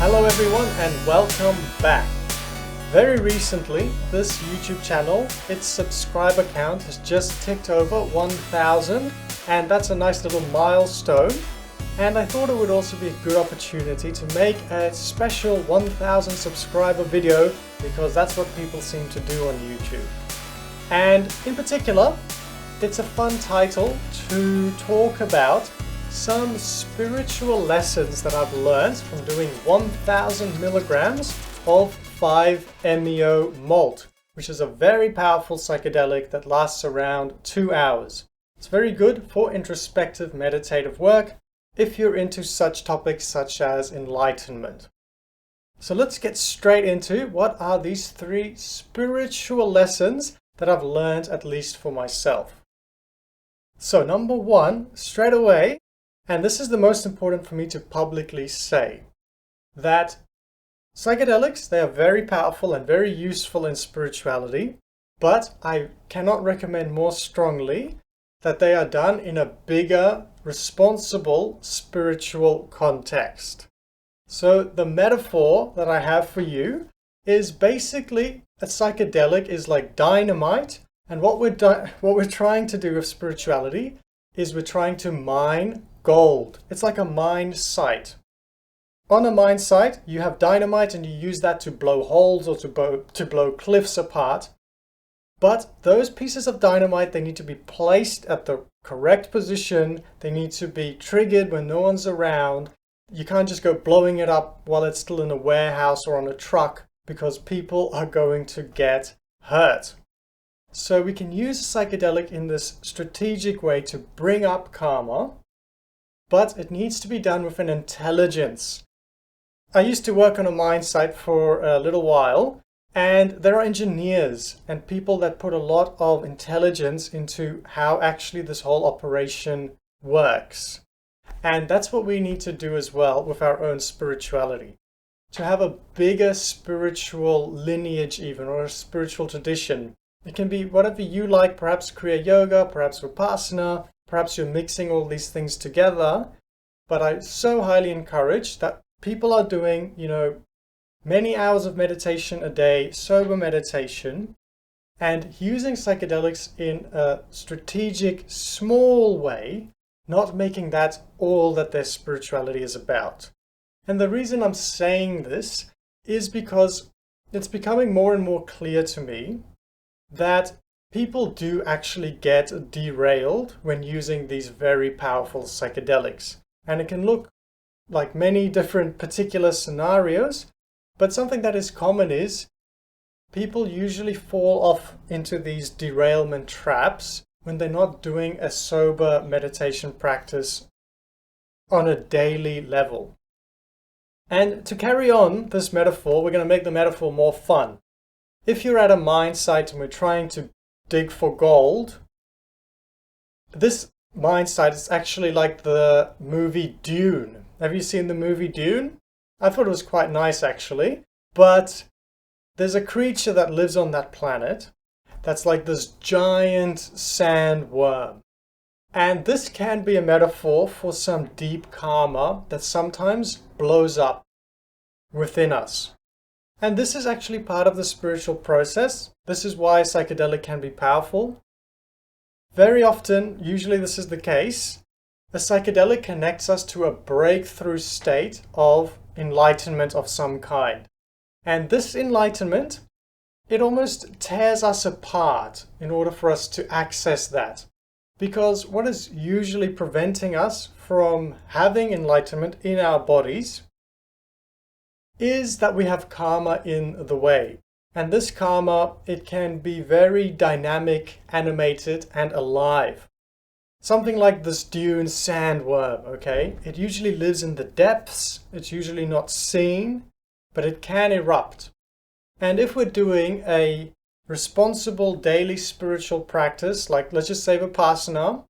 Hello everyone and welcome back. Very recently, this YouTube channel, its subscriber count has just ticked over 1,000, and that's a nice little milestone. And I thought it would also be a good opportunity to make a special 1,000 subscriber video, because that's what people seem to do on YouTube. And in particular, it's a fun title to talk about some spiritual lessons that I've learned from doing 1,000 milligrams of 5-MeO MALT, which is a very powerful psychedelic that lasts around 2 hours. It's very good for introspective meditative work if you're into such topics such as enlightenment. So let's get straight into what are these 3 spiritual lessons that I've learned, at least for myself. So number 1, straight away, and this is the most important for me to publicly say, that psychedelics, they are very powerful and very useful in spirituality, but I cannot recommend more strongly that they are done in a bigger, responsible spiritual context. So the metaphor that I have for you is basically a psychedelic is like dynamite, and what we're trying to do with spirituality is we're trying to mine gold. It's like a mine site. On a mine site, you have dynamite and you use that to blow holes or to blow cliffs apart. But those pieces of dynamite, they need to be placed at the correct position. They need to be triggered when no one's around. You can't just go blowing it up while it's still in a warehouse or on a truck, because people are going to get hurt. So we can use psychedelic in this strategic way to bring up karma, but it needs to be done with an intelligence. I used to work on a mine site for a little while, and there are engineers and people that put a lot of intelligence into how actually this whole operation works. And that's what we need to do as well with our own spirituality. To have a bigger spiritual lineage even, or a spiritual tradition. It can be whatever you like, perhaps Kriya Yoga, perhaps Vipassana, perhaps you're mixing all these things together. But I so highly encourage that people are doing, many hours of meditation a day, sober meditation, and using psychedelics in a strategic, small way, not making that all that their spirituality is about. And the reason I'm saying this is because it's becoming more and more clear to me that people do actually get derailed when using these very powerful psychedelics. And it can look like many different particular scenarios, but something that is common is people usually fall off into these derailment traps when they're not doing a sober meditation practice on a daily level. And to carry on this metaphor, we're going to make the metaphor more fun. If you're at a mine site and we're trying to dig for gold, this mine site is actually like the movie Dune. Have you seen the movie Dune? I thought it was quite nice actually, but there's a creature that lives on that planet that's like this giant sandworm. And this can be a metaphor for some deep karma that sometimes blows up within us. And this is actually part of the spiritual process. This is why psychedelic can be powerful. Very often, usually this is the case, a psychedelic connects us to a breakthrough state of enlightenment of some kind. And this enlightenment, it almost tears us apart in order for us to access that. Because what is usually preventing us from having enlightenment in our bodies is that we have karma in the way. And this karma, it can be very dynamic, animated, and alive. Something like this dune sandworm, okay? It usually lives in the depths, it's usually not seen, but it can erupt. And if we're doing a responsible daily spiritual practice, like let's just say Vipassana,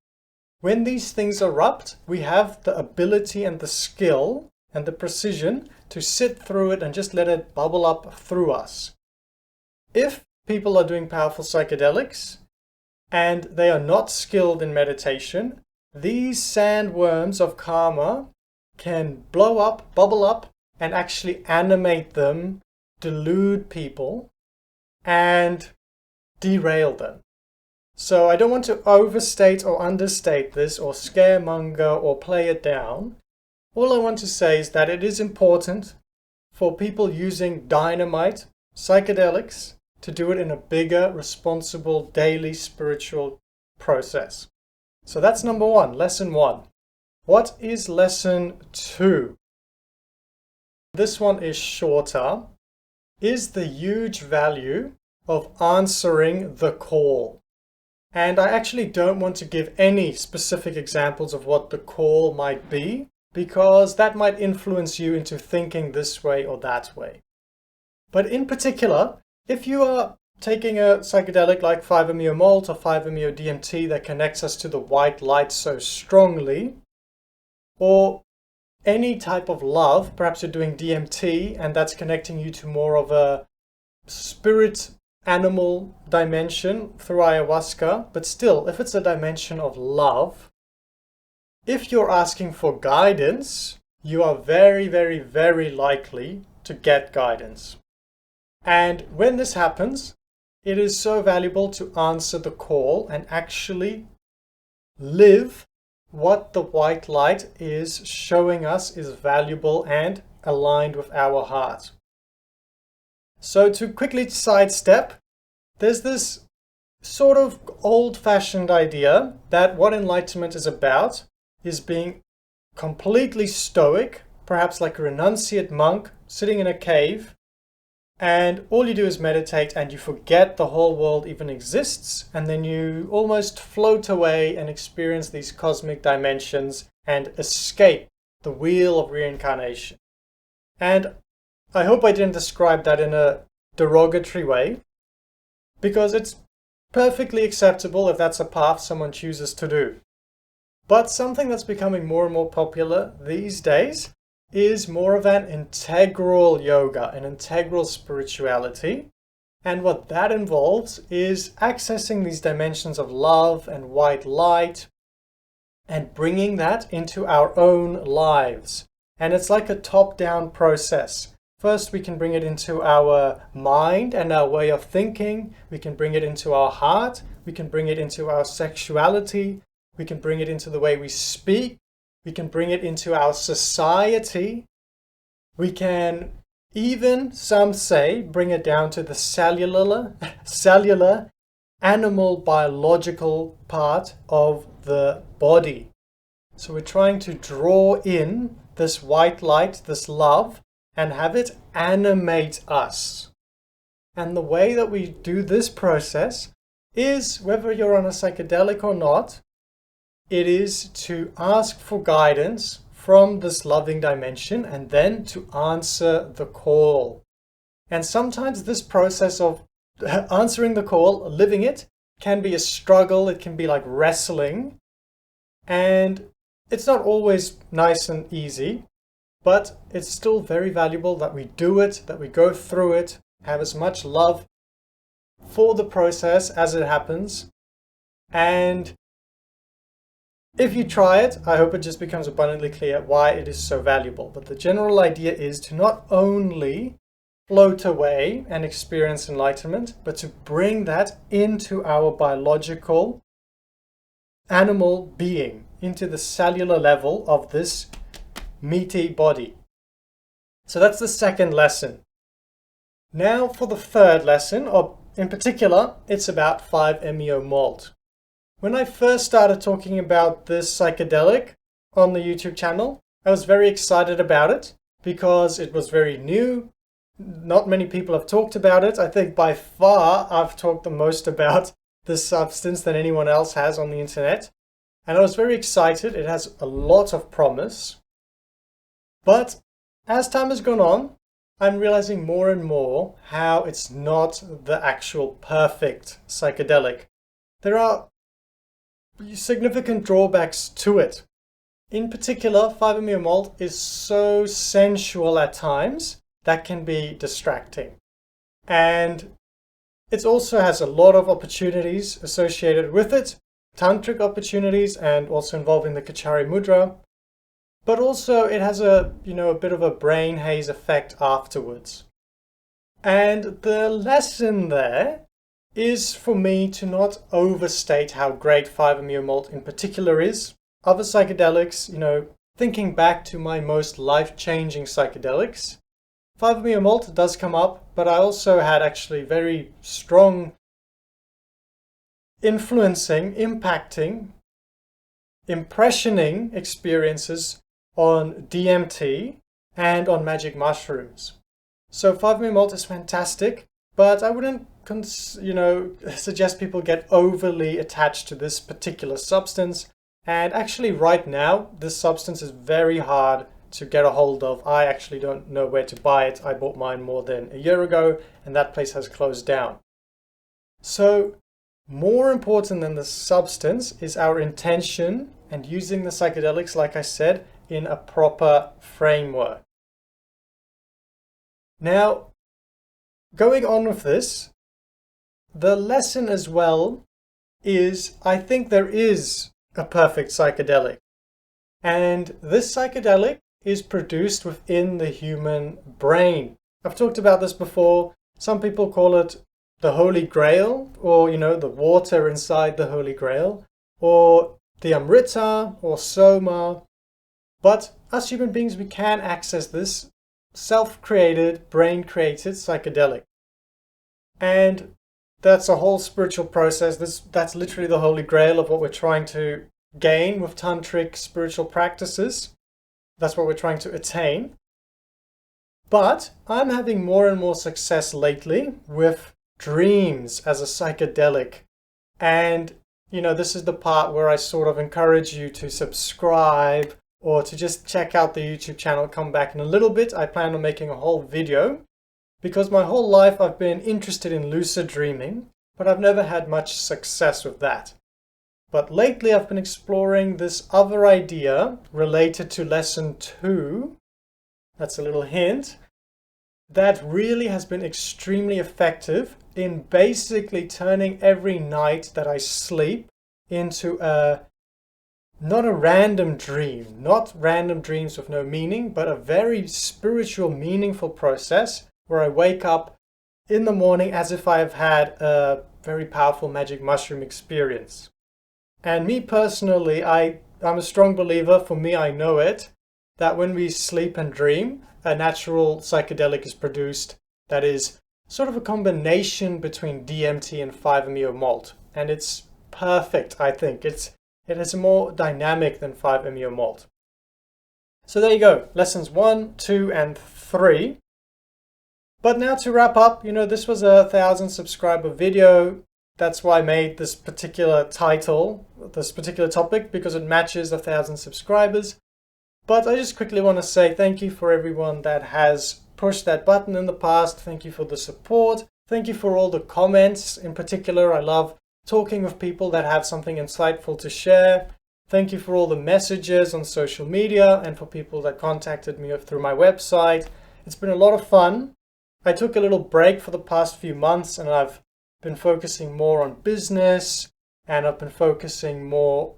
when these things erupt, we have the ability and the skill and the precision to sit through it and just let it bubble up through us. If people are doing powerful psychedelics and they are not skilled in meditation, these sandworms of karma can blow up, bubble up, and actually animate them, delude people, and derail them. So I don't want to overstate or understate this or scaremonger or play it down. All I want to say is that it is important for people using dynamite, psychedelics, to do it in a bigger, responsible, daily spiritual process. So that's number one, lesson one. What is lesson two? This one is shorter. Is the huge value of answering the call. And I actually don't want to give any specific examples of what the call might be, because that might influence you into thinking this way or that way. But in particular, if you are taking a psychedelic like 5-MeO-MALT or 5-MeO-DMT that connects us to the white light so strongly, or any type of love, perhaps you're doing DMT and that's connecting you to more of a spirit animal dimension through ayahuasca, but still, if it's a dimension of love, if you're asking for guidance, you are very, very, very likely to get guidance. And when this happens, it is so valuable to answer the call and actually live what the white light is showing us is valuable and aligned with our heart. So to quickly sidestep, there's this sort of old-fashioned idea that what enlightenment is about is being completely stoic, perhaps like a renunciate monk sitting in a cave, and all you do is meditate and you forget the whole world even exists, and then you almost float away and experience these cosmic dimensions and escape the wheel of reincarnation. And I hope I didn't describe that in a derogatory way, because it's perfectly acceptable if that's a path someone chooses to do. But something that's becoming more and more popular these days is more of an integral yoga, an integral spirituality. And what that involves is accessing these dimensions of love and white light and bringing that into our own lives. And it's like a top-down process. First, we can bring it into our mind and our way of thinking. We can bring it into our heart. We can bring it into our sexuality. We can bring it into the way we speak. We can bring it into our society. We can even, some say, bring it down to the cellular animal biological part of the body. So we're trying to draw in this white light, this love, and have it animate us. And the way that we do this process is, whether you're on a psychedelic or not, it is to ask for guidance from this loving dimension and then to answer the call. And sometimes this process of answering the call, living it, can be a struggle. It can be like wrestling. And it's not always nice and easy, but it's still very valuable that we do it, that we go through it, have as much love for the process as it happens. And if you try it, I hope it just becomes abundantly clear why it is so valuable. But the general idea is to not only float away and experience enlightenment, but to bring that into our biological animal being, into the cellular level of this meaty body. So that's the second lesson. Now for the third lesson, or in particular, it's about 5-MeO-MALT. When I first started talking about this psychedelic on the YouTube channel, I was very excited about it because it was very new. Not many people have talked about it. I think by far I've talked the most about this substance than anyone else has on the internet. And I was very excited. It has a lot of promise. But as time has gone on, I'm realizing more and more how it's not the actual perfect psychedelic. There are significant drawbacks to it. In particular, 5-MeO-MALT is so sensual at times that can be distracting. And it also has a lot of opportunities associated with it, tantric opportunities, and also involving the Kachari Mudra. but also it has a bit of a brain haze effect afterwards. And the lesson there is for me to not overstate how great 5-MeO malt in particular is. Other psychedelics, thinking back to my most life-changing psychedelics, 5-MeO malt does come up, but I also had actually very strong influencing, impacting, impressioning experiences on DMT and on magic mushrooms. So 5-MeO malt is fantastic, but I wouldn't suggest people get overly attached to this particular substance. And actually right now, this substance is very hard to get a hold of. I actually don't know where to buy it. I bought mine more than a year ago, and that place has closed down. So more important than the substance is our intention and using the psychedelics, like I said, in a proper framework. Now, going on with this, the lesson as well is I think there is a perfect psychedelic. And this psychedelic is produced within the human brain. I've talked about this before. Some people call it the Holy Grail, or the water inside the Holy Grail, or the Amrita or Soma. But us human beings, we can access this self-created, brain-created psychedelic. And that's a whole spiritual process. That's literally the Holy Grail of what we're trying to gain with tantric spiritual practices. That's what we're trying to attain. But I'm having more and more success lately with dreams as a psychedelic. And, this is the part where I sort of encourage you to subscribe or to just check out the YouTube channel. Come back in a little bit. I plan on making a whole video because my whole life I've been interested in lucid dreaming, but I've never had much success with that. But lately I've been exploring this other idea related to lesson 2. That's a little hint. That really has been extremely effective in basically turning every night that I sleep into not a random dream, not random dreams with no meaning, but a very spiritual, meaningful process where I wake up in the morning as if I have had a very powerful magic mushroom experience. And me personally, I'm a strong believer, for me I know it, that when we sleep and dream, a natural psychedelic is produced that is sort of a combination between DMT and 5-MeO malt. And it's perfect, I think. It is more dynamic than 5-MeO malt. So there you go, lessons 1, 2, and 3. But now to wrap up, this was a 1,000 subscriber video. That's why I made this particular title, this particular topic, because it matches 1,000 subscribers. But I just quickly want to say thank you for everyone that has pushed that button in the past. Thank you for the support. Thank you for all the comments. In particular, I love talking with people that have something insightful to share. Thank you for all the messages on social media and for people that contacted me through my website. It's been a lot of fun. I took a little break for the past few months and I've been focusing more on business, and I've been focusing more,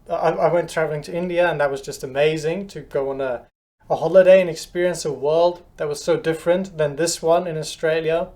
I went traveling to India, and that was just amazing to go on a holiday and experience a world that was so different than this one in Australia.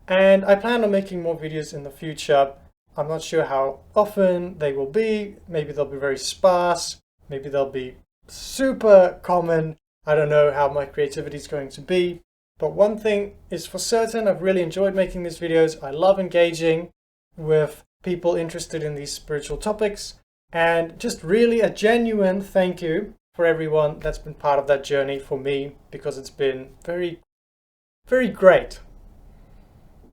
And I plan on making more videos in the future. I'm not sure how often they will be. Maybe they'll be very sparse. Maybe they'll be super common. I don't know how my creativity is going to be. But one thing is for certain, I've really enjoyed making these videos. I love engaging with people interested in these spiritual topics. And just really a genuine thank you for everyone that's been part of that journey for me, because it's been very, very great.